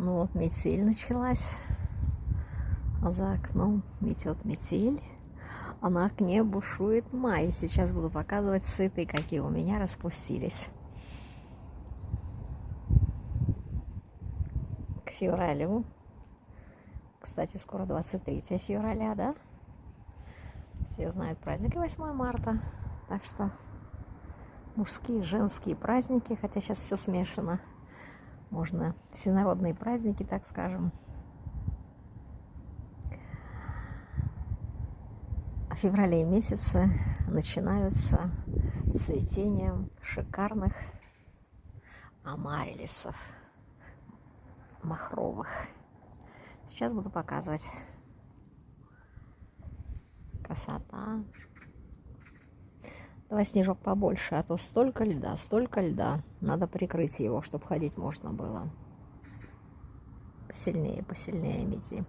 Ну вот метель началась, а за окном метет метель, а на окне бушует май. Сейчас буду показывать цветы, какие у меня распустились. К февралю, кстати, скоро 23 февраля, да? Все знают праздник 8 марта, так что мужские, женские праздники, хотя сейчас все смешано. Можно всенародные праздники, так скажем. В феврале месяце начинаются цветением шикарных амарилисов махровых. Сейчас буду показывать. Красота. Давай снежок побольше, а то столько льда, столько льда. Надо прикрыть его, чтобы ходить можно было. Посильнее, посильнее мети.